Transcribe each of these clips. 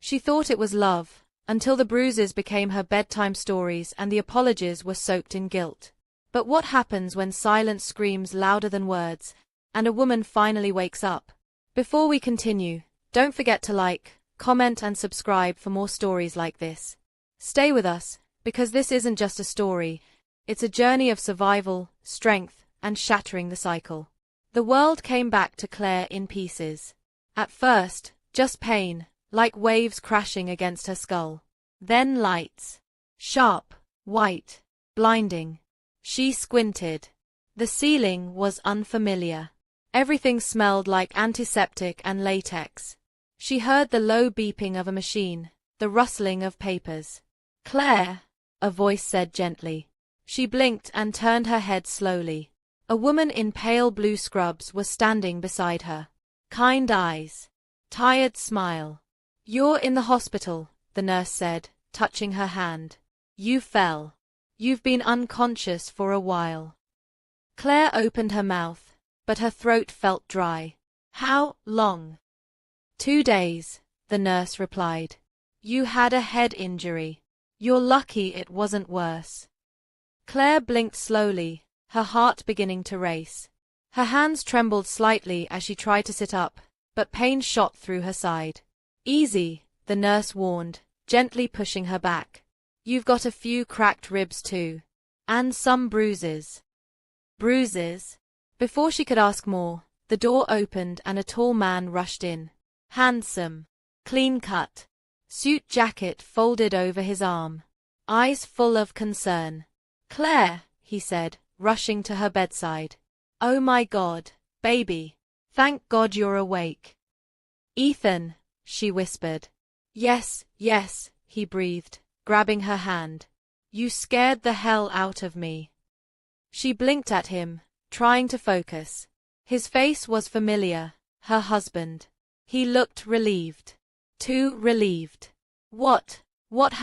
She thought it was love, until the bruises became her bedtime stories and the apologies were soaked in guilt. But what happens when silence screams louder than words, and a woman finally wakes up? Before we continue, don't forget to like, comment and subscribe for more stories like this. Stay with us, because this isn't just a story, it's a journey of survival, strength, and shattering the cycle. The world came back to Claire in pieces. At first, just pain, like waves crashing against her skull. Then lights. Sharp, white, blinding. She squinted. The ceiling was unfamiliar. Everything smelled like antiseptic and latex. She heard the low beeping of a machine, the rustling of papers. "Claire," a voice said gently. She blinked and turned her head slowly. A woman in pale blue scrubs was standing beside her. Kind eyes. Tired smile. "You're in the hospital," the nurse said, touching her hand. "You fell. You've been unconscious for a while." Claire opened her mouth, but her throat felt dry. "How long?" 2 days, the nurse replied. "You had a head injury. You're lucky it wasn't worse." Claire blinked slowly, her heart beginning to race. Her hands trembled slightly as she tried to sit up, but pain shot through her side. "Easy," the nurse warned, gently pushing her back. "You've got a few cracked ribs too. And some bruises." "Bruises?" Before she could ask more, the door opened and a tall man rushed in. Handsome, clean-cut, suit jacket folded over his arm, eyes full of concern. "Claire," he said, rushing to her bedside. "Oh my God, baby. Thank God you're awake." "Ethan," she whispered. "Yes, yes," he breathed, grabbing her hand. "You scared the hell out of me." She blinked at him, trying to focus. His face was familiar, her husband. He looked relieved. Too relieved. What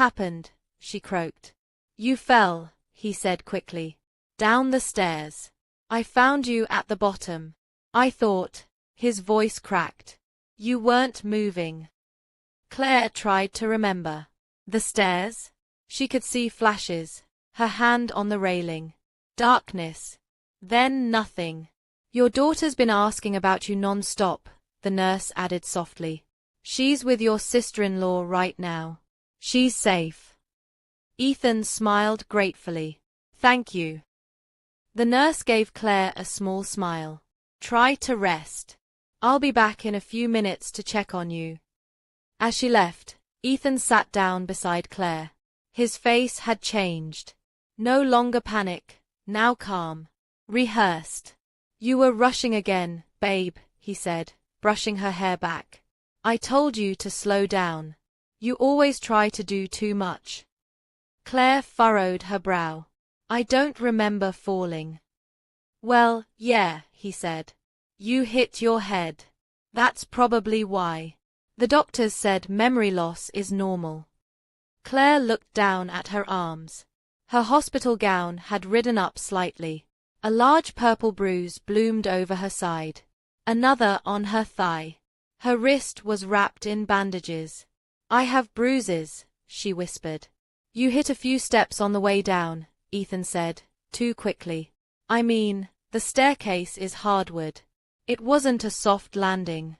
happened?" she croaked. "You fell," he said quickly. "Down the stairs. I found you at the bottom. I thought," his voice cracked. "You weren't moving." Claire tried to remember. The stairs? She could see flashes, her hand on the railing. Darkness. Then nothing. "Your daughter's been asking about you non-stop," the nurse added softly. "She's with your sister-in-law right now. She's safe." Ethan smiled gratefully. "Thank you." The nurse gave Claire a small smile. "Try to rest. I'll be back in a few minutes to check on you." As she left, Ethan sat down beside Claire. His face had changed. No longer panic, now calm. Rehearsed. "You were rushing again, babe," he said, brushing her hair back. "I told you to slow down. You always try to do too much." Claire furrowed her brow. "I don't remember falling." "Well, yeah," he said. "You hit your head. That's probably why. The doctors said memory loss is normal." Claire looked down at her arms. Her hospital gown had ridden up slightly. A large purple bruise bloomed over her side. Another on her thigh. Her wrist was wrapped in bandages. "I have bruises," she whispered. "You hit a few steps on the way down," Ethan said, too quickly. "I mean, the staircase is hardwood. It wasn't a soft landing."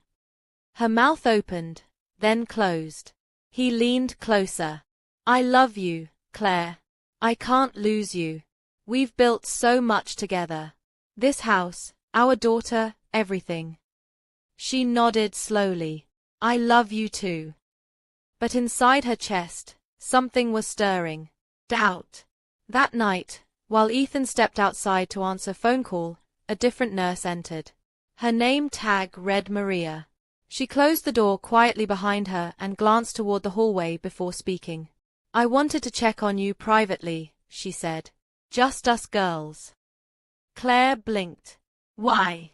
Her mouth opened, then closed. He leaned closer. "I love you, Claire. I can't lose you. We've built so much together. This house, our daughter, everything." She nodded slowly. "I love you too." But inside her chest, something was stirring. Doubt. That night, while Ethan stepped outside to answer a phone call, a different nurse entered. Her name tag read Maria. She closed the door quietly behind her and glanced toward the hallway before speaking. "I wanted to check on you privately," she said. "Just us girls." Claire blinked. "Why?"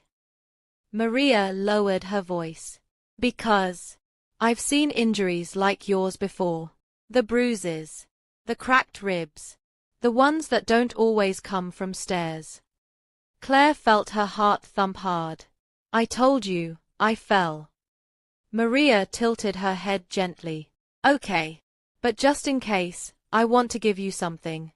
Maria lowered her voice. "Because I've seen injuries like yours before. The bruises. The cracked ribs. The ones that don't always come from stairs." Claire felt her heart thump hard. "I told you, I fell." Maria tilted her head gently. Okay. But just in case, I want to give you something.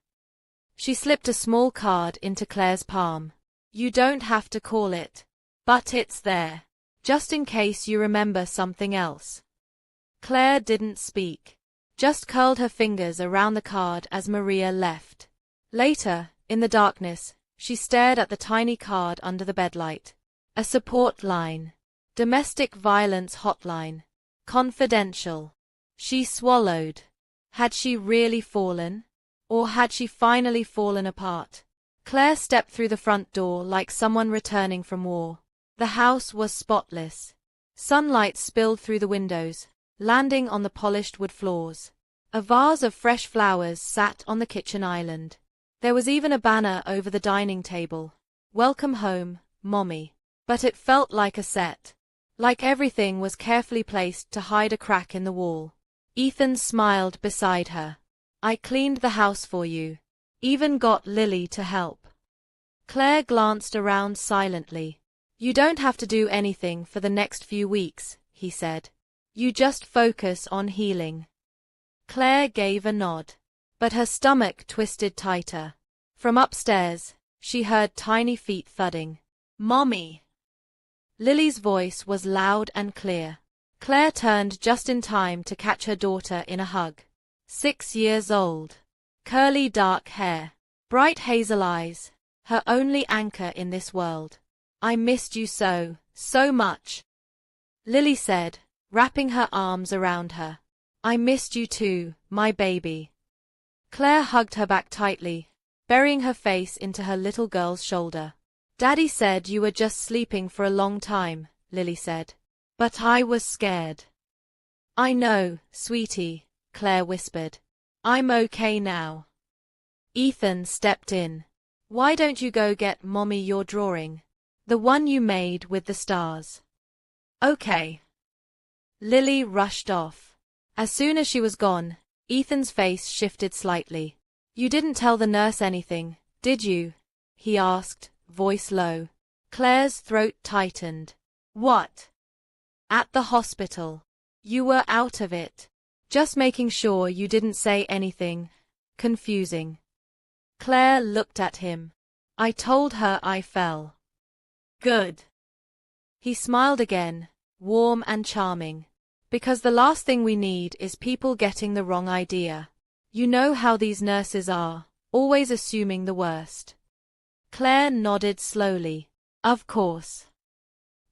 She slipped a small card into Claire's palm. You don't have to call it. But it's there. Just in case you remember something else. Claire didn't speak. Just curled her fingers around the card as Maria left. Later, in the darkness, she stared at the tiny card under the bedlight. A support line. Domestic violence hotline. Confidential. She swallowed. Had she really fallen? Or had she finally fallen apart? Claire stepped through the front door like someone returning from war. The house was spotless. Sunlight spilled through the windows, landing on the polished wood floors. A vase of fresh flowers sat on the kitchen island. There was even a banner over the dining table. Welcome home, Mommy. But it felt like a set. Like everything was carefully placed to hide a crack in the wall. Ethan smiled beside her. I cleaned the house for you. Even got Lily to help. Claire glanced around silently. You don't have to do anything for the next few weeks, he said. You just focus on healing. Claire gave a nod. But her stomach twisted tighter. From upstairs, she heard tiny feet thudding. Mommy! Lily's voice was loud and clear. Claire turned just in time to catch her daughter in a hug. 6 years old. Curly dark hair. Bright hazel eyes. Her only anchor in this world. I missed you so, so much. Lily said, wrapping her arms around her. I missed you too, my baby. Claire hugged her back tightly, burying her face into her little girl's shoulder. Daddy said you were just sleeping for a long time, Lily said. But I was scared. I know, sweetie, Claire whispered. I'm okay now. Ethan stepped in. Why don't you go get Mommy your drawing? The one you made with the stars. Okay. Lily rushed off. As soon as she was gone, Ethan's face shifted slightly. You didn't tell the nurse anything, did you? He asked, voice low. Claire's throat tightened. What? At the hospital. You were out of it. Just making sure you didn't say anything confusing. Claire looked at him. I told her I fell. Good. He smiled again, warm and charming. Because the last thing we need is people getting the wrong idea. You know how these nurses are, always assuming the worst. Claire nodded slowly. Of course.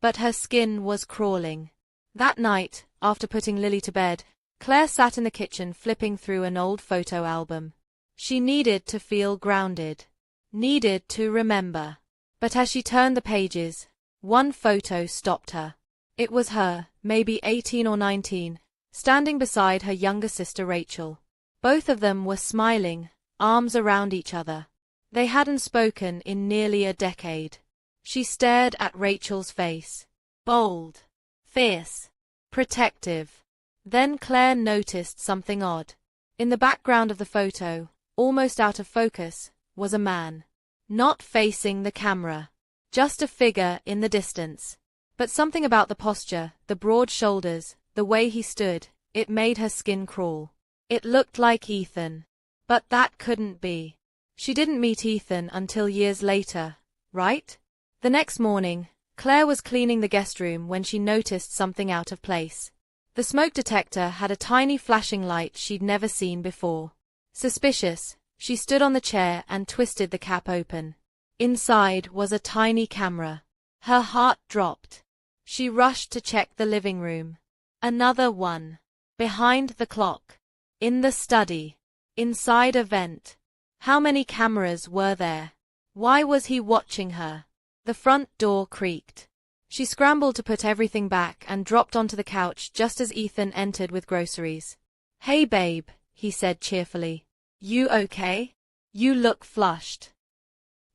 But her skin was crawling. That night, after putting Lily to bed, Claire sat in the kitchen flipping through an old photo album. She needed to feel grounded. Needed to remember. But as she turned the pages, one photo stopped her. It was her, maybe 18 or 19, standing beside her younger sister Rachel. Both of them were smiling, arms around each other. They hadn't spoken in nearly a decade. She stared at Rachel's face. Bold. Fierce. Protective. Then Claire noticed something odd. In the background of the photo, almost out of focus, was a man. Not facing the camera. Just a figure in the distance. But something about the posture, the broad shoulders, the way he stood, it made her skin crawl. It looked like Ethan. But that couldn't be. She didn't meet Ethan until years later, right? The next morning, Claire was cleaning the guest room when she noticed something out of place. The smoke detector had a tiny flashing light she'd never seen before. Suspicious, she stood on the chair and twisted the cap open. Inside was a tiny camera. Her heart dropped. She rushed to check the living room. Another one. Behind the clock. In the study. Inside a vent. How many cameras were there? Why was he watching her? The front door creaked. She scrambled to put everything back and dropped onto the couch just as Ethan entered with groceries. Hey babe, he said cheerfully. You okay? You look flushed.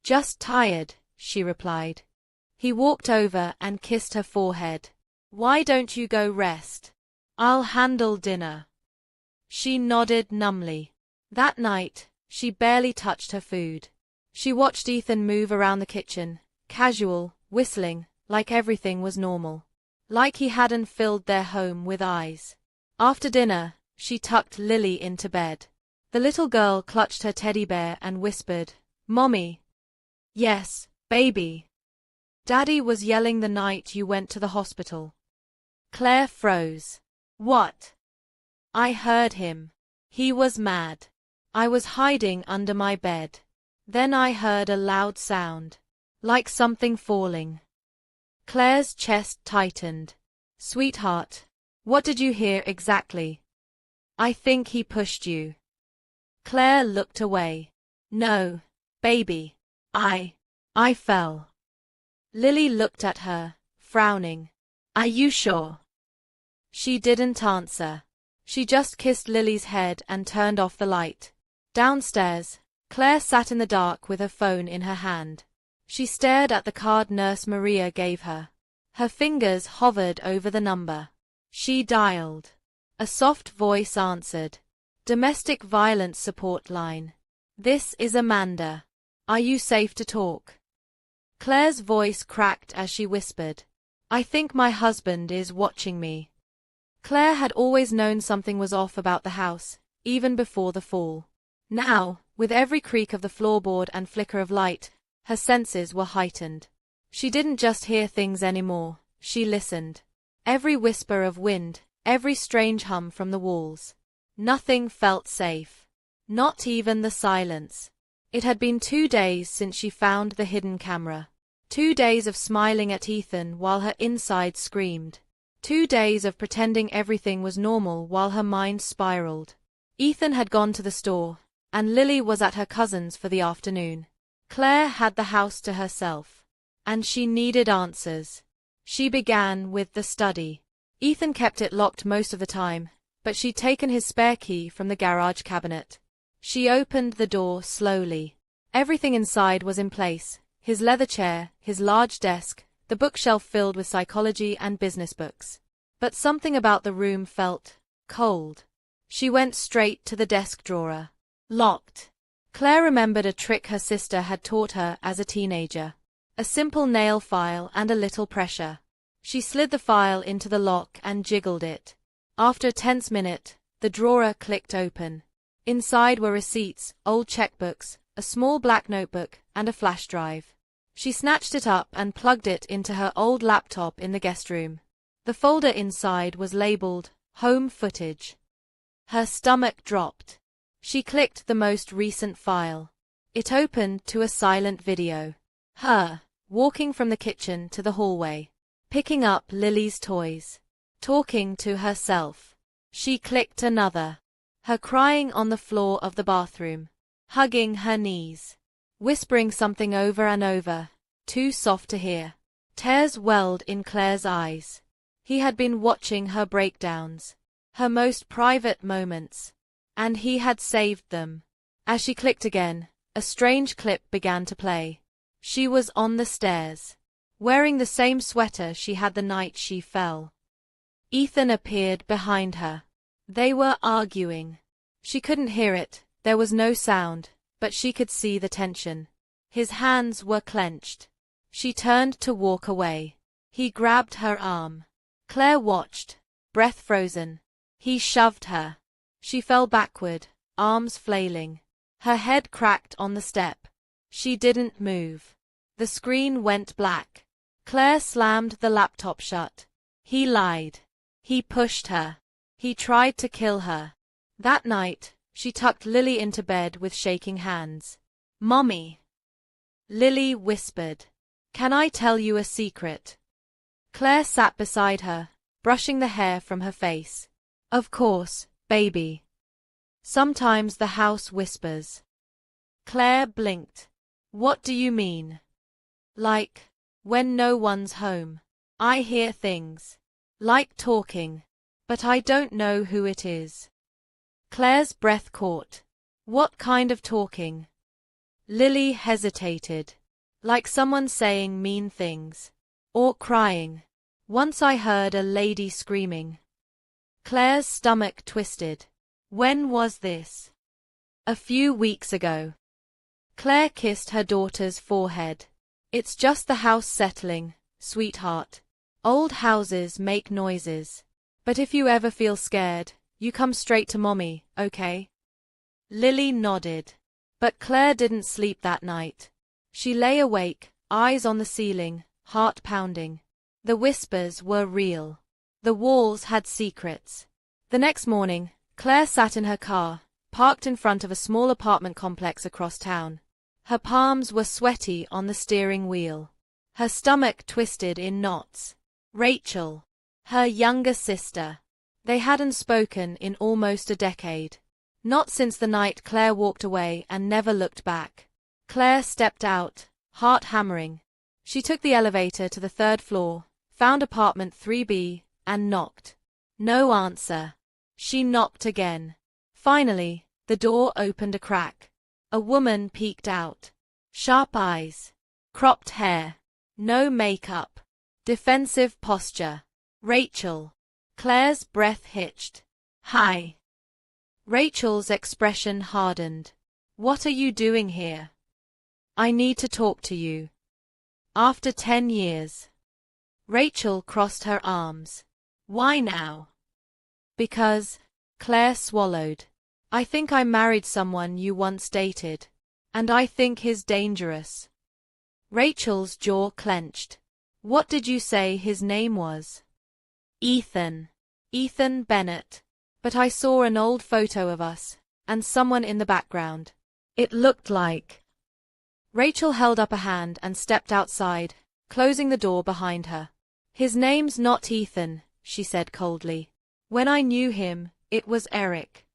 Just tired, she replied. He walked over and kissed her forehead. Why don't you go rest? I'll handle dinner. She nodded numbly. That night, she barely touched her food. She watched Ethan move around the kitchen, casual, whistling, like everything was normal. Like he hadn't filled their home with eyes. After dinner, She tucked Lily into bed. The little girl clutched her teddy bear and whispered, "Mommy." "Yes, baby." "Daddy was yelling the night you went to the hospital." Claire froze. "What?" "I heard him. He was mad. I was hiding under my bed. Then I heard a loud sound. Like something falling." Claire's chest tightened. "Sweetheart, what did you hear exactly?" "I think he pushed you." Claire looked away. "No, baby. I fell." Lily looked at her, frowning. "Are you sure?" She didn't answer. She just kissed Lily's head and turned off the light. Downstairs, Claire sat in the dark with her phone in her hand. She stared at the card Nurse Maria gave her. Her fingers hovered over the number. She dialed. A soft voice answered. "Domestic Violence Support Line. This is Amanda. Are you safe to talk?" Claire's voice cracked as she whispered, "I think my husband is watching me." Claire had always known something was off about the house, even before the fall. Now, with every creak of the floorboard and flicker of light, her senses were heightened. She didn't just hear things anymore, she listened. Every whisper of wind, every strange hum from the walls. Nothing felt safe. Not even the silence. It had been 2 days since she found the hidden camera. 2 days of smiling at Ethan while her inside screamed. 2 days of pretending everything was normal while her mind spiraled. Ethan had gone to the store, and Lily was at her cousin's for the afternoon. Claire had the house to herself. And she needed answers. She began with the study. Ethan kept it locked most of the time, but she'd taken his spare key from the garage cabinet. She opened the door slowly. Everything inside was in place: his leather chair, his large desk, the bookshelf filled with psychology and business books. But something about the room felt cold. She went straight to the desk drawer. Locked. Claire remembered a trick her sister had taught her as a teenager. A simple nail file and a little pressure. She slid the file into the lock and jiggled it. After a tense minute, the drawer clicked open. Inside were receipts, old checkbooks, a small black notebook, and a flash drive. She snatched it up and plugged it into her old laptop in the guest room. The folder inside was labeled Home Footage. Her stomach dropped. She clicked the most recent file. It opened to a silent video. Her, walking from the kitchen to the hallway, picking up Lily's toys, talking to herself. She clicked another. Her crying on the floor of the bathroom, hugging her knees, whispering something over and over, too soft to hear. Tears welled in Claire's eyes. He had been watching her breakdowns, her most private moments, and he had saved them. As she clicked again, a strange clip began to play. She was on the stairs, wearing the same sweater she had the night she fell. Ethan appeared behind her. They were arguing. She couldn't hear it, there was no sound, but she could see the tension. His hands were clenched. She turned to walk away. He grabbed her arm. Claire watched, breath frozen. He shoved her. She fell backward, arms flailing. Her head cracked on the step. She didn't move. The screen went black. Claire slammed the laptop shut. He lied. He pushed her. He tried to kill her. That night, she tucked Lily into bed with shaking hands. "Mommy." Lily whispered. "Can I tell you a secret?" Claire sat beside her, brushing the hair from her face. "Of course, baby." Sometimes the house whispers. Claire blinked. "What do you mean?" "Like, when no one's home. I hear things. Like talking. But I don't know who it is." Claire's breath caught. "What kind of talking?" Lily hesitated. "Like someone saying mean things. Or crying. Once I heard a lady screaming." Claire's stomach twisted. "When was this?" "A few weeks ago." Claire kissed her daughter's forehead. "It's just the house settling, sweetheart. Old houses make noises. But if you ever feel scared, You come straight to Mommy, okay? Lily nodded. But Claire didn't sleep that night. She lay awake, eyes on the ceiling, heart pounding. The whispers were real. The walls had secrets. The next morning, Claire sat in her car, parked in front of a small apartment complex across town. Her palms were sweaty on the steering wheel. Her stomach twisted in knots. Rachel, her younger sister. They hadn't spoken in almost a decade. Not since the night Claire walked away and never looked back. Claire stepped out, heart hammering. She took the elevator to the 3rd floor, found apartment 3B, and knocked. No answer. She knocked again. Finally, the door opened a crack. A woman peeked out. Sharp eyes. Cropped hair. No makeup. Defensive posture. Rachel. Claire's breath hitched. Hi. Rachel's expression hardened. What are you doing here? I need to talk to you. After 10 years. Rachel crossed her arms. Why now? Because, Claire swallowed. I think I married someone you once dated. And I think he's dangerous. Rachel's jaw clenched. What did you say his name was? Ethan. Ethan Bennett. But I saw an old photo of us, and someone in the background. It looked like. Rachel held up a hand and stepped outside, closing the door behind her. His name's not Ethan, she said coldly. When I knew him, it was Eric.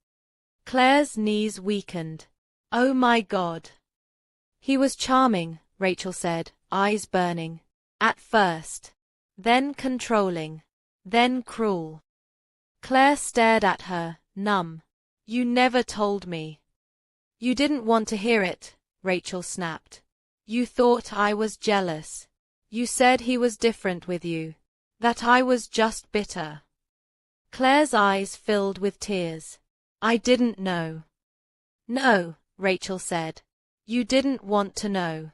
Claire's knees weakened. Oh my God. He was charming, Rachel said, eyes burning. At first. Then controlling. Then cruel. Claire stared at her, numb. You never told me. You didn't want to hear it, Rachel snapped. You thought I was jealous. You said he was different with you. That I was just bitter. Claire's eyes filled with tears. I didn't know. No, Rachel said. You didn't want to know.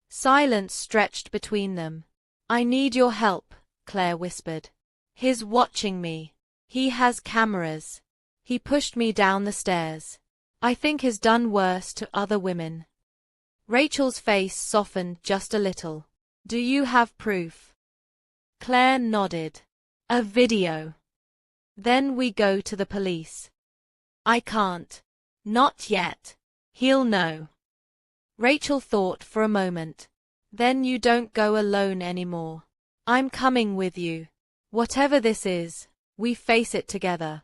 Silence stretched between them. I need your help, Claire whispered. He's watching me. He has cameras. He pushed me down the stairs. I think he's done worse to other women. Rachel's face softened just a little. Do you have proof? Claire nodded. A video. Then we go to the police. I can't. Not yet. He'll know. Rachel thought for a moment. Then you don't go alone anymore. I'm coming with you. Whatever this is, we face it together.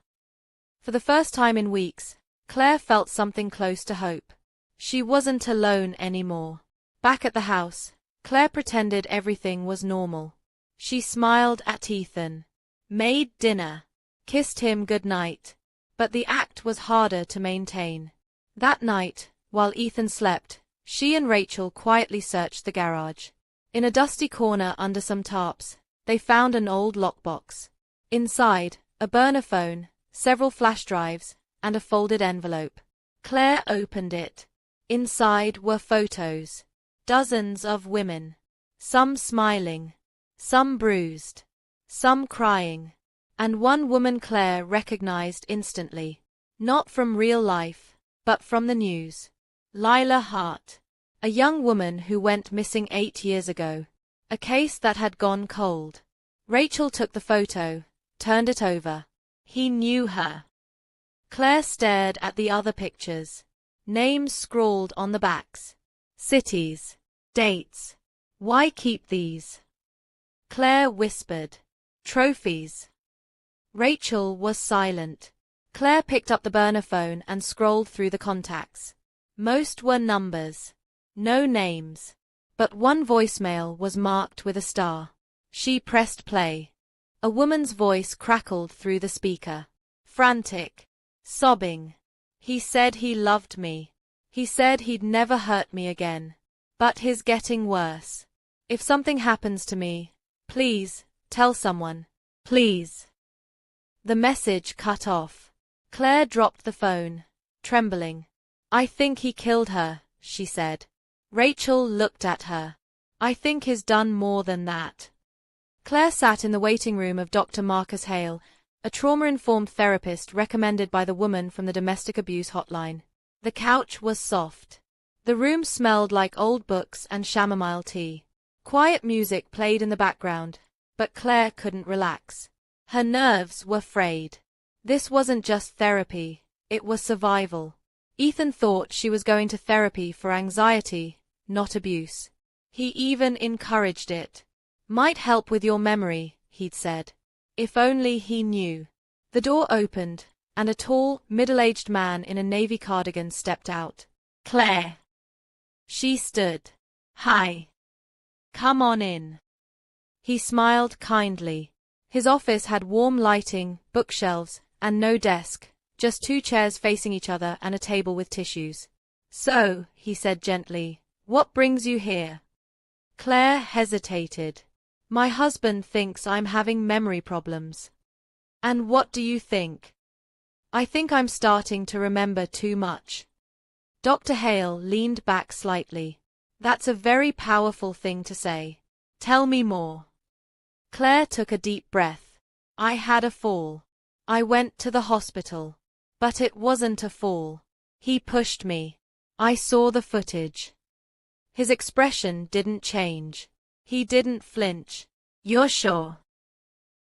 For the first time in weeks, Claire felt something close to hope. She wasn't alone anymore. Back at the house, Claire pretended everything was normal. She smiled at Ethan, made dinner, kissed him goodnight. But the act was harder to maintain. That night, while Ethan slept, she and Rachel quietly searched the garage. In a dusty corner under some tarps, they found an old lockbox. Inside, a burner phone, several flash drives, and a folded envelope. Claire opened it. Inside were photos. Dozens of women. Some smiling. Some bruised. Some crying. And one woman Claire recognized instantly. Not from real life, but from the news. Lila Hart. A young woman who went missing 8 years ago. A case that had gone cold. Rachel took the photo, turned it over. He knew her. Claire stared at the other pictures. Names scrawled on the backs. Cities. Dates. Why keep these? Claire whispered. Trophies. Rachel was silent. Claire picked up the burner phone and scrolled through the contacts. Most were numbers. No names. But one voicemail was marked with a star. She pressed play. A woman's voice crackled through the speaker. Frantic. Sobbing. He said he loved me. He said he'd never hurt me again. But he's getting worse. If something happens to me, please, tell someone. Please. The message cut off. Claire dropped the phone, trembling. I think he killed her, she said. Rachel looked at her. I think he's done more than that. Claire sat in the waiting room of Dr. Marcus Hale, a trauma-informed therapist recommended by the woman from the domestic abuse hotline. The couch was soft. The room smelled like old books and chamomile tea. Quiet music played in the background, but Claire couldn't relax. Her nerves were frayed. This wasn't just therapy, it was survival. Ethan thought she was going to therapy for anxiety, not abuse. He even encouraged it. Might help with your memory, he'd said. If only he knew. The door opened, and a tall, middle-aged man in a navy cardigan stepped out. Claire. She stood. Hi. Come on in. He smiled kindly. His office had warm lighting, bookshelves, and no desk, just 2 chairs facing each other and a table with tissues. So, he said gently, what brings you here? Claire hesitated. My husband thinks I'm having memory problems. And what do you think? I think I'm starting to remember too much. Dr. Hale leaned back slightly. That's a very powerful thing to say. Tell me more. Claire took a deep breath. I had a fall. I went to the hospital. But it wasn't a fall. He pushed me. I saw the footage. His expression didn't change. He didn't flinch. You're sure?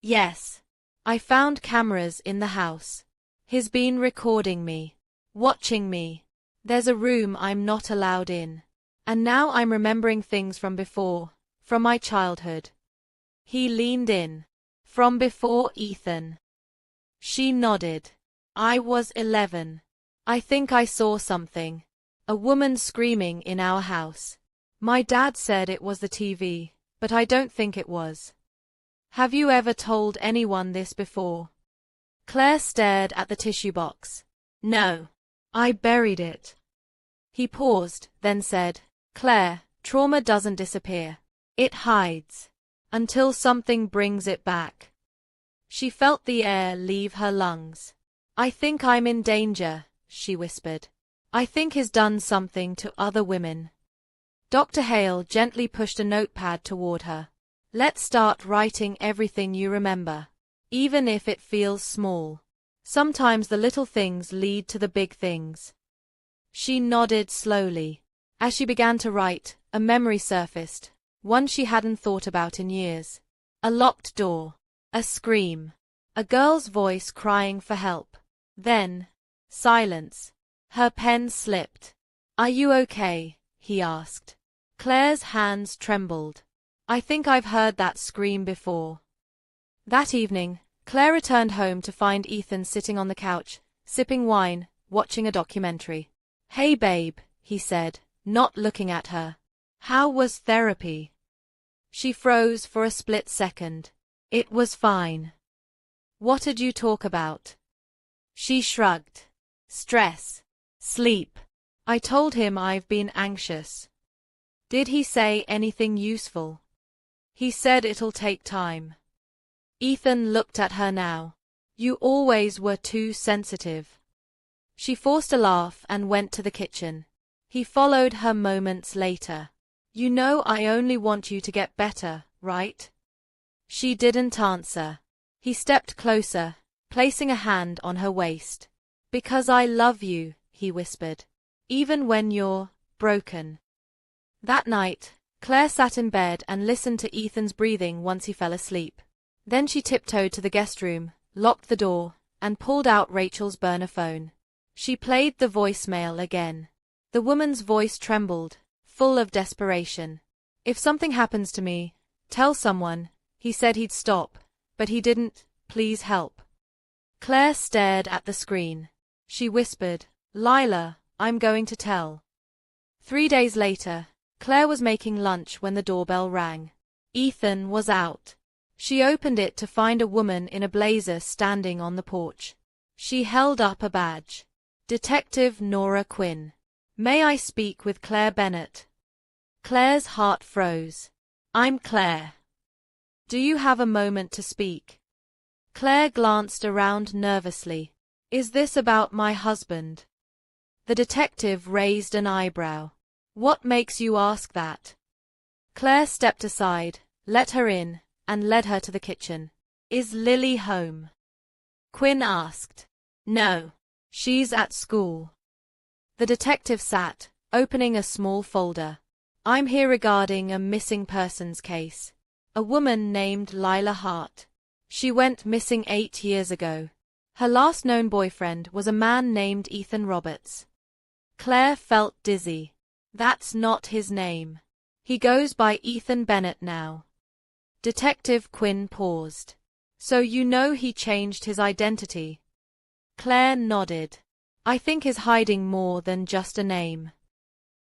Yes. I found cameras in the house. He's been recording me. Watching me. There's a room I'm not allowed in. And now I'm remembering things from before, from my childhood. He leaned in. From before, Ethan. She nodded. I was 11. I think I saw something. A woman screaming in our house. My dad said it was the TV, but I don't think it was. Have you ever told anyone this before? Claire stared at the tissue box. No. I buried it. He paused, then said, Claire, trauma doesn't disappear. It hides. Until something brings it back. She felt the air leave her lungs. I think I'm in danger, she whispered. I think he's done something to other women. Dr. Hale gently pushed a notepad toward her. Let's start writing everything you remember. Even if it feels small. Sometimes the little things lead to the big things. She nodded slowly. As she began to write, a memory surfaced, one she hadn't thought about in years. A locked door. A scream. A girl's voice crying for help. Then, silence. Her pen slipped. Are you okay? He asked. Claire's hands trembled. I think I've heard that scream before. That evening, Claire returned home to find Ethan sitting on the couch, sipping wine, watching a documentary. Hey babe, he said, not looking at her. How was therapy? She froze for a split second. It was fine. What did you talk about? She shrugged. Stress. Sleep. I told him I've been anxious. Did he say anything useful? He said it'll take time. Ethan looked at her now. You always were too sensitive. She forced a laugh and went to the kitchen. He followed her moments later. You know I only want you to get better, right? She didn't answer. He stepped closer, placing a hand on her waist. Because I love you, he whispered. Even when you're broken. That night, Claire sat in bed and listened to Ethan's breathing once he fell asleep. Then she tiptoed to the guest room, locked the door, and pulled out Rachel's burner phone. She played the voicemail again. The woman's voice trembled, full of desperation. If something happens to me, tell someone. He said he'd stop, but he didn't. Please help. Claire stared at the screen. She whispered, Lila, I'm going to tell. 3 days later, Claire was making lunch when the doorbell rang. Ethan was out. She opened it to find a woman in a blazer standing on the porch. She held up a badge. Detective Nora Quinn. May I speak with Claire Bennett? Claire's heart froze. I'm Claire. Do you have a moment to speak? Claire glanced around nervously. Is this about my husband? The detective raised an eyebrow. What makes you ask that? Claire stepped aside, let her in, and led her to the kitchen. Is Lily home? Quinn asked. No. She's at school. The detective sat, opening a small folder. I'm here regarding a missing persons case. A woman named Lila Hart. She went missing 8 years ago. Her last known boyfriend was a man named Ethan Roberts. Claire felt dizzy. That's not his name. He goes by Ethan Bennett now. Detective Quinn paused. So you know he changed his identity? Claire nodded. I think he's hiding more than just a name.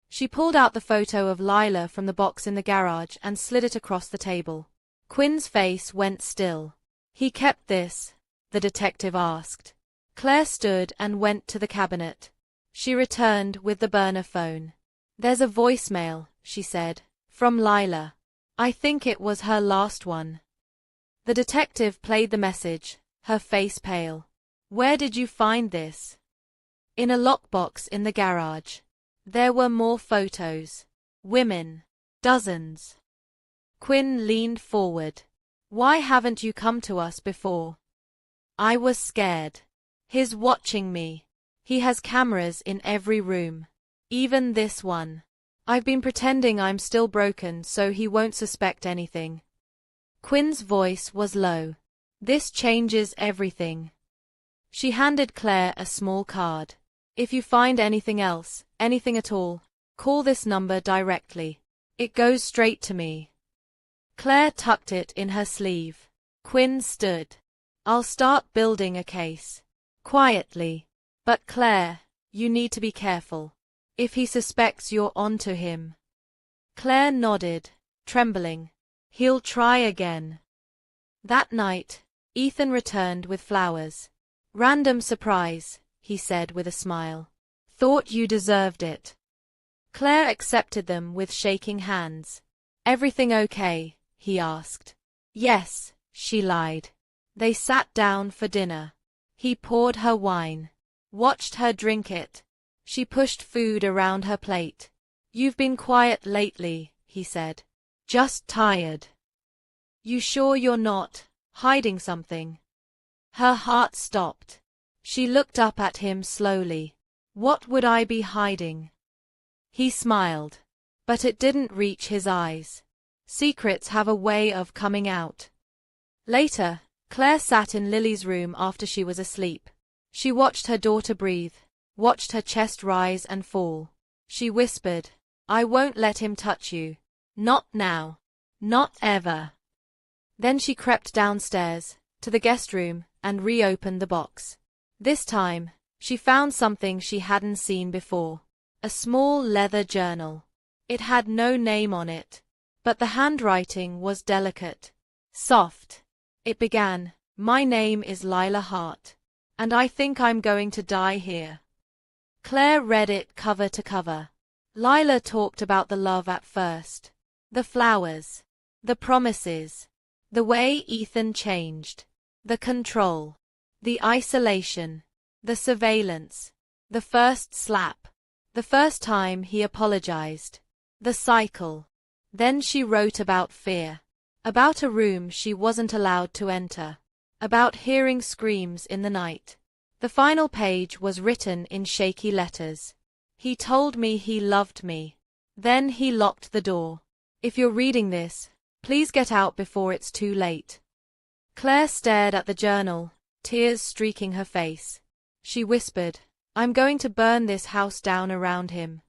She pulled out the photo of Lila from the box in the garage and slid it across the table. Quinn's face went still. He kept this? The detective asked. Claire stood and went to the cabinet. She returned with the burner phone. There's a voicemail, she said, from Lila. I think it was her last one. The detective played the message, her face pale. Where did you find this? In a lockbox in the garage. There were more photos. Women. Dozens. Quinn leaned forward. Why haven't you come to us before? I was scared. He's watching me. He has cameras in every room. Even this one. I've been pretending I'm still broken so he won't suspect anything. Quinn's voice was low. This changes everything. She handed Claire a small card. If you find anything else, anything at all, call this number directly. It goes straight to me. Claire tucked it in her sleeve. Quinn stood. I'll start building a case. Quietly. But Claire, you need to be careful. If he suspects you're onto him. Claire nodded, trembling. He'll try again. That night, Ethan returned with flowers. Random surprise, he said with a smile. Thought you deserved it. Claire accepted them with shaking hands. Everything okay? He asked. Yes, she lied. They sat down for dinner. He poured her wine. Watched her drink it. She pushed food around her plate. You've been quiet lately, he said. Just tired. You sure you're not hiding something? Her heart stopped. She looked up at him slowly. What would I be hiding? He smiled. But it didn't reach his eyes. Secrets have a way of coming out. Later, Claire sat in Lily's room after she was asleep. She watched her daughter breathe, watched her chest rise and fall. She whispered, I won't let him touch you. Not now. Not ever. Then she crept downstairs, to the guest room, and reopened the box. This time, she found something she hadn't seen before. A small leather journal. It had no name on it, but the handwriting was delicate, soft. It began, My name is Lila Hart, and I think I'm going to die here. Claire read it cover to cover. Lila talked about the love at first, the flowers, the promises, the way Ethan changed, the control, the isolation, the surveillance, the first slap, the first time he apologized, the cycle. Then she wrote about fear, about a room she wasn't allowed to enter, about hearing screams in the night. The final page was written in shaky letters. He told me he loved me. Then he locked the door. If you're reading this, please get out before it's too late. Claire stared at the journal, tears streaking her face. She whispered, I'm going to burn this house down around him.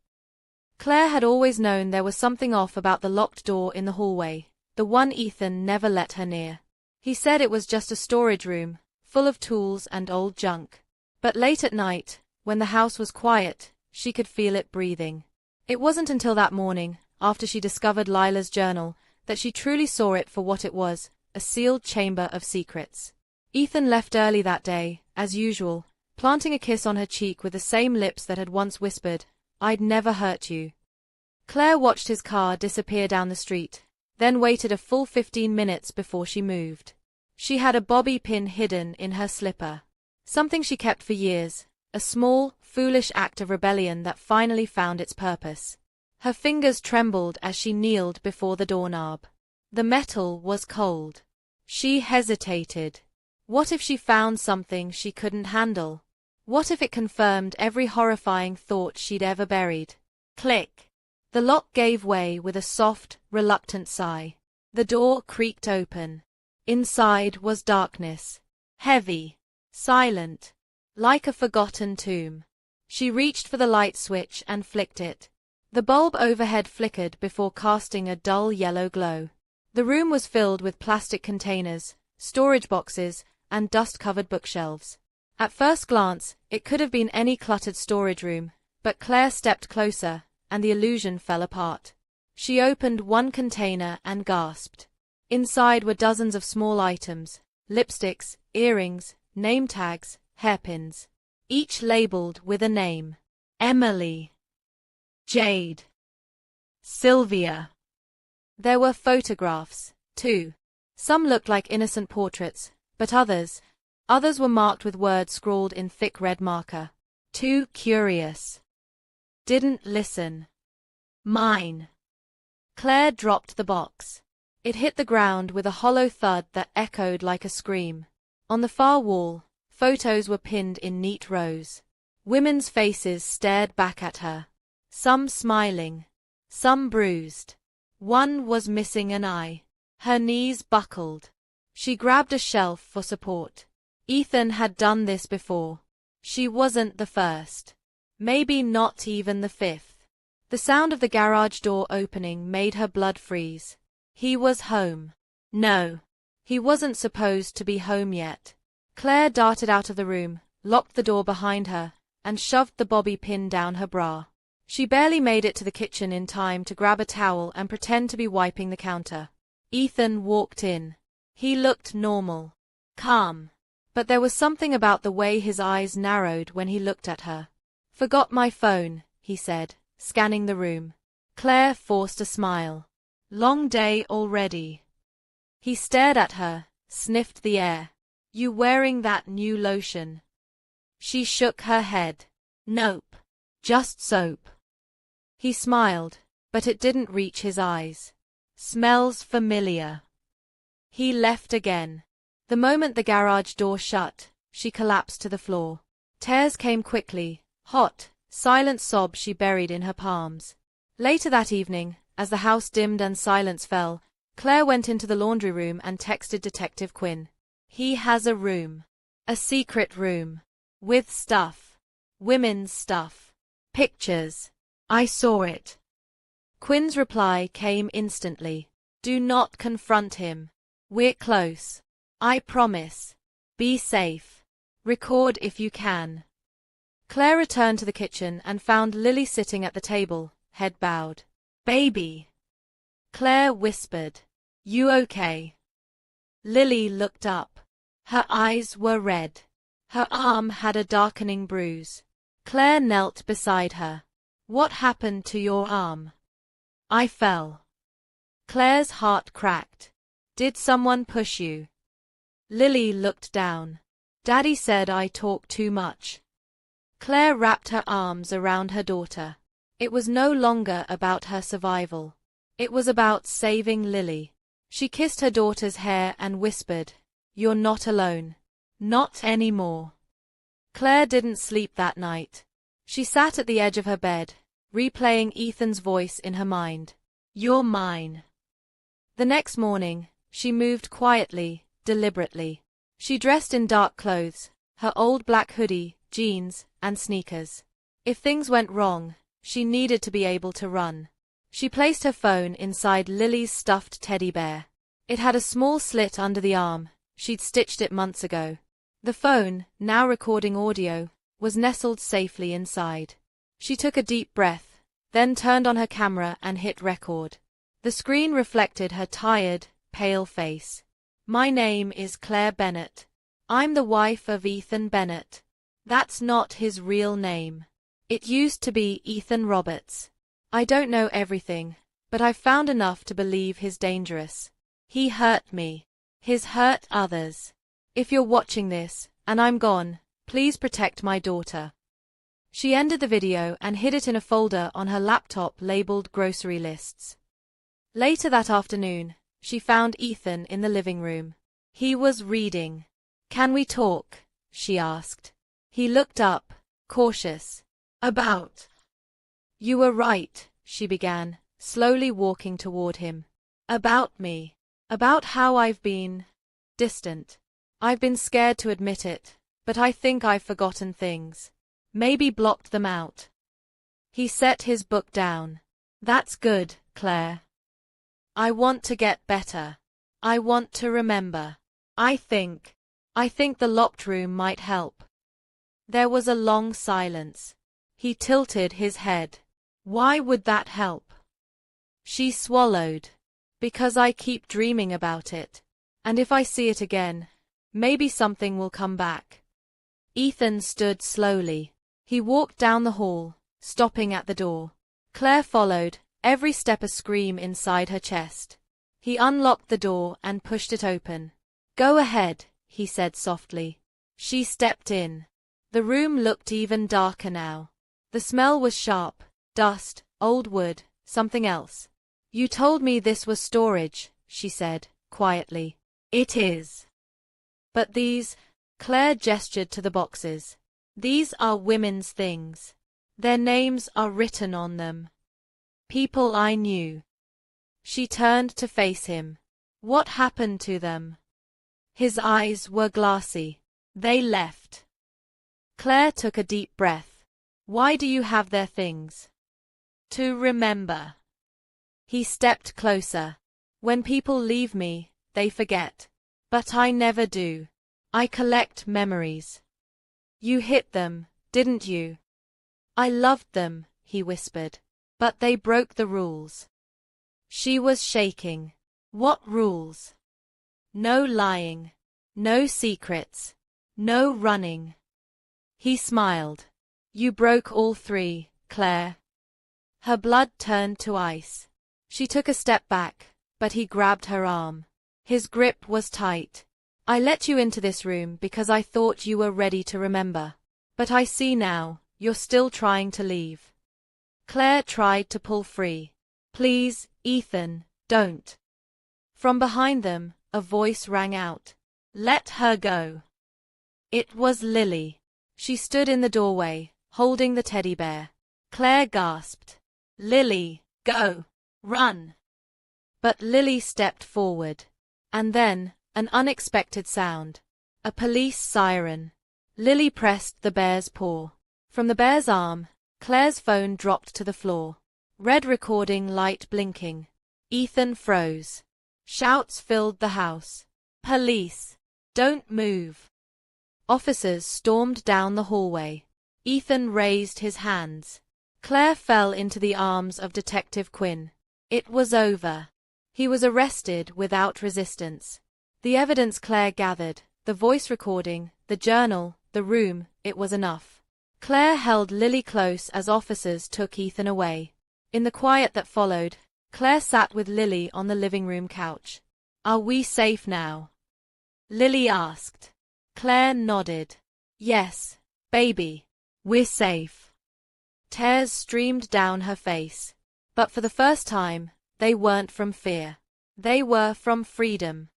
Claire had always known there was something off about the locked door in the hallway, the one Ethan never let her near. He said it was just a storage room, full of tools and old junk. But late at night, when the house was quiet, she could feel it breathing. It wasn't until that morning, after she discovered Lila's journal, that she truly saw it for what it was, a sealed chamber of secrets. Ethan left early that day, as usual, planting a kiss on her cheek with the same lips that had once whispered, I'd never hurt you. Claire watched his car disappear down the street, then waited a full 15 minutes before she moved. She had a bobby pin hidden in her slipper. Something she kept for years, a small, foolish act of rebellion that finally found its purpose. Her fingers trembled as she kneeled before the doorknob. The metal was cold. She hesitated. What if she found something she couldn't handle? What if it confirmed every horrifying thought she'd ever buried? Click. The lock gave way with a soft, reluctant sigh. The door creaked open. Inside was darkness. Heavy. Silent. Like a forgotten tomb. She reached for the light switch and flicked it. The bulb overhead flickered before casting a dull yellow glow. The room was filled with plastic containers, storage boxes, and dust-covered bookshelves. At first glance, it could have been any cluttered storage room, but Claire stepped closer, and the illusion fell apart. She opened one container and gasped. Inside were dozens of small items: lipsticks, earrings, name tags, hairpins, each labeled with a name. Emily. Jade. Sylvia. There were photographs, too. Some looked like innocent portraits, but others were marked with words scrawled in thick red marker. Too curious. Didn't listen. Mine. Claire dropped the box. It hit the ground with a hollow thud that echoed like a scream. On the far wall, photos were pinned in neat rows. Women's faces stared back at her. Some smiling, some bruised. One was missing an eye. Her knees buckled. She grabbed a shelf for support. Ethan had done this before. She wasn't the first. Maybe not even the fifth. The sound of the garage door opening made her blood freeze. He was home. No, he wasn't supposed to be home yet. Claire darted out of the room, locked the door behind her, and shoved the bobby pin down her bra. She barely made it to the kitchen in time to grab a towel and pretend to be wiping the counter. Ethan walked in. He looked normal, calm, but there was something about the way his eyes narrowed when he looked at her. "Forgot my phone," he said, scanning the room. Claire forced a smile. "Long day already." He stared at her, sniffed the air. "You wearing that new lotion?" She shook her head. "Nope. Just soap." He smiled, but it didn't reach his eyes. "Smells familiar." He left again. The moment the garage door shut, she collapsed to the floor. Tears came quickly, hot, silent sobs she buried in her palms. Later that evening, as the house dimmed and silence fell, Claire went into the laundry room and texted Detective Quinn. "He has a room. A secret room. With stuff. Women's stuff. Pictures. I saw it." Quinn's reply came instantly. "Do not confront him. We're close. I promise. Be safe. Record if you can." Claire returned to the kitchen and found Lily sitting at the table, head bowed. "Baby." Claire whispered. "You okay?" Lily looked up. Her eyes were red. Her arm had a darkening bruise. Claire knelt beside her. "What happened to your arm?" "I fell." Claire's heart cracked. "Did someone push you?" Lily looked down. "Daddy said I talk too much." Claire wrapped her arms around her daughter. It was no longer about her survival. It was about saving Lily. She kissed her daughter's hair and whispered, "You're not alone. Not anymore." Claire didn't sleep that night. She sat at the edge of her bed, replaying Ethan's voice in her mind. "You're mine." The next morning, she moved quietly, deliberately. She dressed in dark clothes, her old black hoodie, jeans, and sneakers. If things went wrong, she needed to be able to run. She placed her phone inside Lily's stuffed teddy bear. It had a small slit under the arm. She'd stitched it months ago. The phone, now recording audio, was nestled safely inside. She took a deep breath, then turned on her camera and hit record. The screen reflected her tired, pale face. "My name is Claire Bennett. I'm the wife of Ethan Bennett. That's not his real name. It used to be Ethan Roberts. I don't know everything, but I've found enough to believe he's dangerous. He hurt me. He's hurt others. If you're watching this, and I'm gone, please protect my daughter." She ended the video and hid it in a folder on her laptop labeled grocery lists. Later that afternoon, she found Ethan in the living room. He was reading. Can we talk? She asked. He looked up, cautious. About? You were right, she began, slowly walking toward him. About me. About how I've been distant. I've been scared to admit it, but I think I've forgotten things. Maybe blocked them out. He set his book down. That's good, Claire. I want to get better. I want to remember. I think the locked room might help. There was a long silence. He tilted his head. Why would that help? She swallowed. Because I keep dreaming about it. And if I see it again, maybe something will come back. Ethan stood slowly. He walked down the hall, stopping at the door. Claire followed, every step a scream inside her chest. He unlocked the door and pushed it open. Go ahead, he said softly. She stepped in. The room looked even darker now. The smell was sharp, dust, old wood, something else. You told me this was storage, she said, quietly. It is. But these, Claire gestured to the boxes. These are women's things. Their names are written on them. People I knew. She turned to face him. What happened to them? His eyes were glassy. They left. Claire took a deep breath. Why do you have their things? To remember. He stepped closer. When people leave me, they forget. But I never do. I collect memories. You hit them, didn't you? I loved them, he whispered. But they broke the rules. She was shaking. What rules? No lying. No secrets. No running. He smiled. You broke all three, Claire. Her blood turned to ice. She took a step back, but he grabbed her arm. His grip was tight. I let you into this room because I thought you were ready to remember. But I see now, you're still trying to leave. Claire tried to pull free. Please, Ethan, don't. From behind them, a voice rang out. Let her go. It was Lily. She stood in the doorway, holding the teddy bear. Claire gasped. Lily, go. Run. But Lily stepped forward. And then, an unexpected sound. A police siren. Lily pressed the bear's paw. From the bear's arm, Claire's phone dropped to the floor. Red recording light blinking. Ethan froze. Shouts filled the house. Police! Don't move! Officers stormed down the hallway. Ethan raised his hands. Claire fell into the arms of Detective Quinn. It was over. He was arrested without resistance. The evidence Claire gathered, the voice recording, the journal, the room, it was enough. Claire held Lily close as officers took Ethan away. In the quiet that followed, Claire sat with Lily on the living room couch. Are we safe now? Lily asked. Claire nodded. Yes, baby, we're safe. Tears streamed down her face. But for the first time, they weren't from fear. They were from freedom.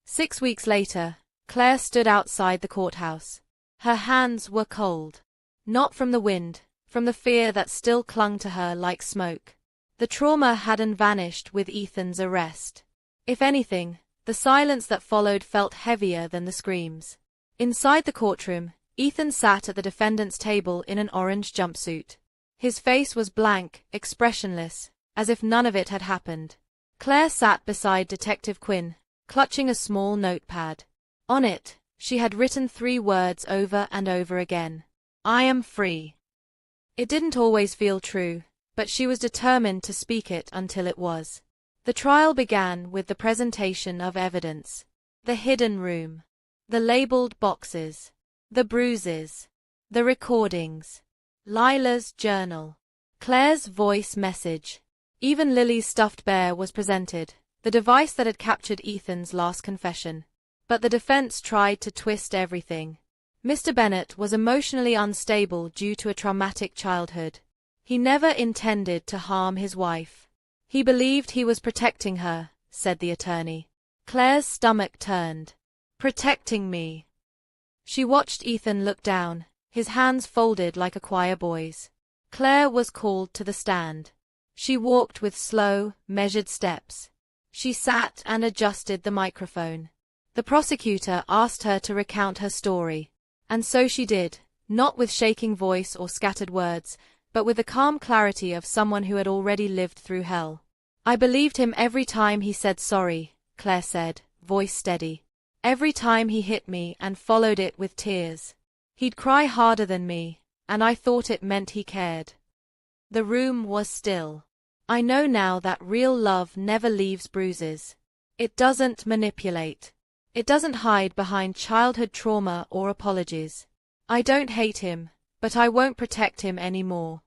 6 weeks later, Claire stood outside the courthouse. Her hands were cold. Not from the wind, from the fear that still clung to her like smoke. The trauma hadn't vanished with Ethan's arrest. If anything, the silence that followed felt heavier than the screams. Inside the courtroom, Ethan sat at the defendant's table in an orange jumpsuit. His face was blank, expressionless, as if none of it had happened. Claire sat beside Detective Quinn, clutching a small notepad. On it, she had written 3 words over and over again. I am free. It didn't always feel true, but she was determined to speak it until it was. The trial began with the presentation of evidence. The hidden room. The labeled boxes. The bruises. The recordings. Lila's journal. Claire's voice message. Even Lily's stuffed bear was presented, the device that had captured Ethan's last confession. But the defense tried to twist everything. Mr. Bennett was emotionally unstable due to a traumatic childhood. He never intended to harm his wife. He believed he was protecting her, said the attorney. Claire's stomach turned. Protecting me. She watched Ethan look down, his hands folded like a choir boy's. Claire was called to the stand. She walked with slow, measured steps. She sat and adjusted the microphone. The prosecutor asked her to recount her story. And so she did, not with shaking voice or scattered words, but with the calm clarity of someone who had already lived through hell. I believed him every time he said sorry, Claire said, voice steady. Every time he hit me and followed it with tears. He'd cry harder than me, and I thought it meant he cared. The room was still. I know now that real love never leaves bruises. It doesn't manipulate. It doesn't hide behind childhood trauma or apologies. I don't hate him, but I won't protect him anymore.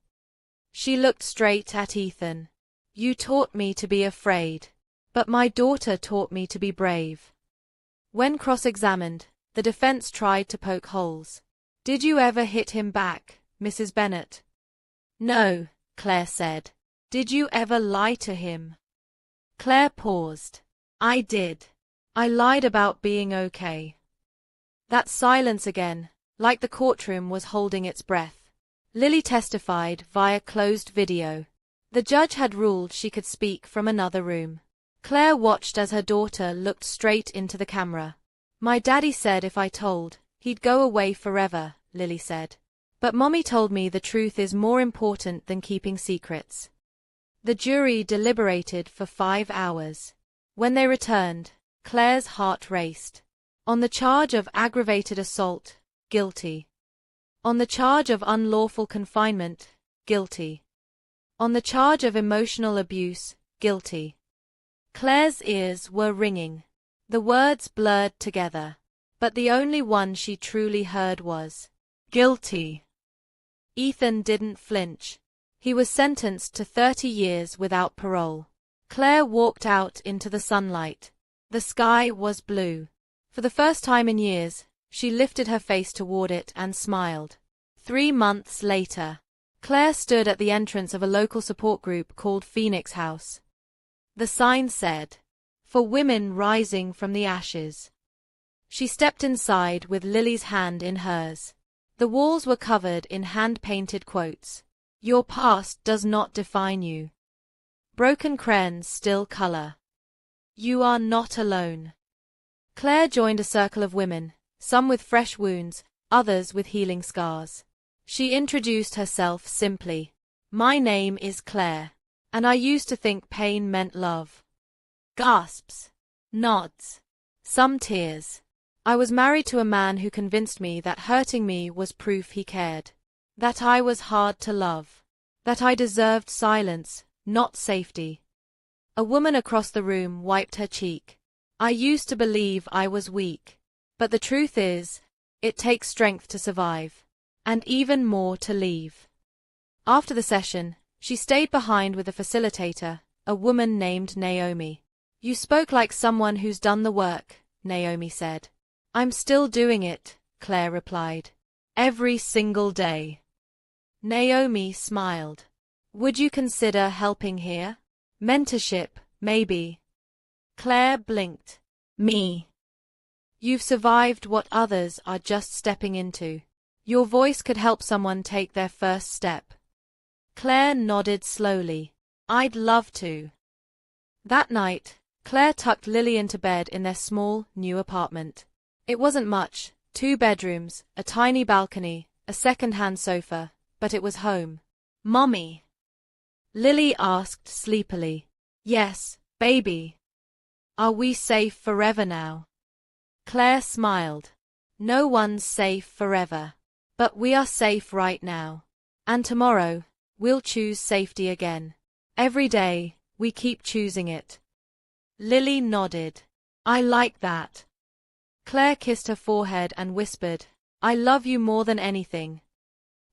She looked straight at Ethan. You taught me to be afraid. But my daughter taught me to be brave. When cross-examined, the defense tried to poke holes. Did you ever hit him back, Mrs. Bennett? No, Claire said. Did you ever lie to him? Claire paused. I did. I lied about being okay. That silence again, like the courtroom was holding its breath. Lily testified via closed video. The judge had ruled she could speak from another room. Claire watched as her daughter looked straight into the camera. My daddy said if I told, he'd go away forever, Lily said. But Mommy told me the truth is more important than keeping secrets. The jury deliberated for 5 hours. When they returned, Claire's heart raced. On the charge of aggravated assault, guilty. On the charge of unlawful confinement, guilty. On the charge of emotional abuse, guilty. Claire's ears were ringing. The words blurred together. But the only one she truly heard was, guilty. Ethan didn't flinch. He was sentenced to 30 years without parole. Claire walked out into the sunlight. The sky was blue. For the first time in years, she lifted her face toward it and smiled. 3 months later, Claire stood at the entrance of a local support group called Phoenix House. The sign said, "For women rising from the ashes." She stepped inside with Lily's hand in hers. The walls were covered in hand-painted quotes. Your past does not define you. Broken crayons still color. You are not alone. Claire joined a circle of women, some with fresh wounds, others with healing scars. She introduced herself simply. My name is Claire, and I used to think pain meant love. Gasps. Nods. Some tears. I was married to a man who convinced me that hurting me was proof he cared. That I was hard to love. That I deserved silence, not safety. A woman across the room wiped her cheek. I used to believe I was weak. But the truth is, it takes strength to survive. And even more to leave. After the session, she stayed behind with the facilitator, a woman named Naomi. You spoke like someone who's done the work, Naomi said. I'm still doing it, Claire replied. Every single day. Naomi smiled. Would you consider helping here? Mentorship, maybe. Claire blinked. Me. You've survived what others are just stepping into. Your voice could help someone take their first step. Claire nodded slowly. I'd love to. That night, Claire tucked Lily into bed in their small, new apartment. It wasn't much, 2 bedrooms, a tiny balcony, a second-hand sofa, but it was home. Mommy? Lily asked sleepily. Yes, baby. Are we safe forever now? Claire smiled. No one's safe forever. But we are safe right now. And tomorrow, we'll choose safety again. Every day, we keep choosing it. Lily nodded. I like that. Claire kissed her forehead and whispered, I love you more than anything.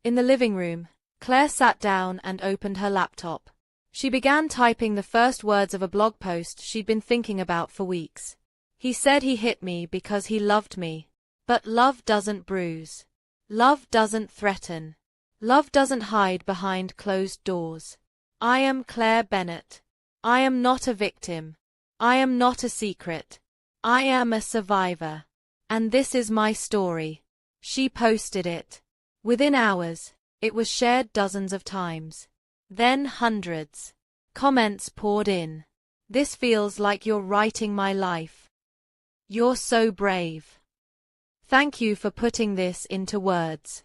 In the living room, Claire sat down and opened her laptop. She began typing the first words of a blog post she'd been thinking about for weeks. He said he hit me because he loved me. But love doesn't bruise. Love doesn't threaten. Love doesn't hide behind closed doors. I am Claire Bennett. I am not a victim. I am not a secret. I am a survivor. And this is my story. She posted it. Within hours, it was shared dozens of times. Then hundreds. Comments poured in. This feels like you're writing my life. You're so brave. Thank you for putting this into words.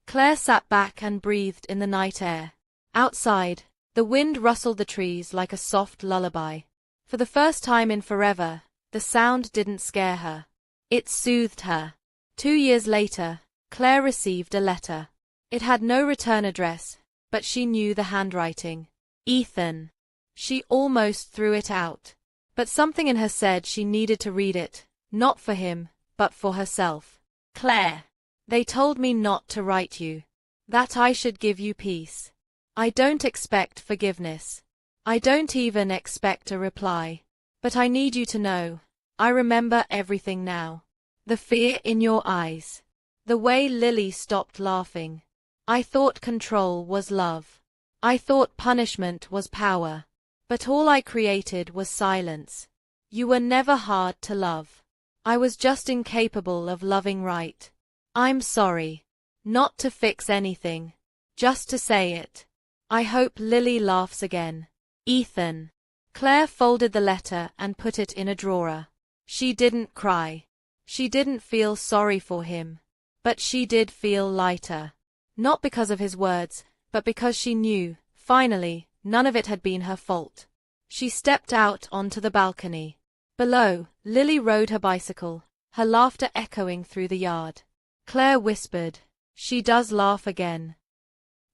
Claire sat back and breathed in the night air. Outside, the wind rustled the trees like a soft lullaby. For the first time in forever, the sound didn't scare her. It soothed her. 2 years later, Claire received a letter. It had no return address, but she knew the handwriting. Ethan. She almost threw it out. But something in her said she needed to read it, not for him, but for herself. Claire. They told me not to write you. That I should give you peace. I don't expect forgiveness. I don't even expect a reply. But I need you to know, I remember everything now. The fear in your eyes. The way Lily stopped laughing. I thought control was love. I thought punishment was power. But all I created was silence. You were never hard to love. I was just incapable of loving right. I'm sorry. Not to fix anything. Just to say it. I hope Lily laughs again. Ethan. Claire folded the letter and put it in a drawer. She didn't cry. She didn't feel sorry for him. But she did feel lighter. Not because of his words, but because she knew, finally, none of it had been her fault. She stepped out onto the balcony. Below, Lily rode her bicycle, her laughter echoing through the yard. Claire whispered, "She does laugh again."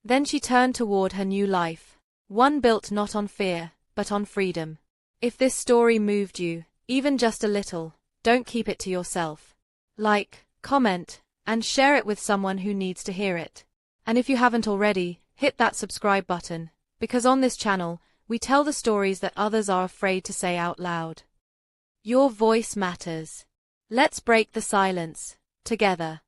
Then she turned toward her new life, one built not on fear, but on freedom. If this story moved you, even just a little, don't keep it to yourself. Like, comment, and share it with someone who needs to hear it. And if you haven't already, hit that subscribe button, because on this channel, we tell the stories that others are afraid to say out loud. Your voice matters. Let's break the silence, together.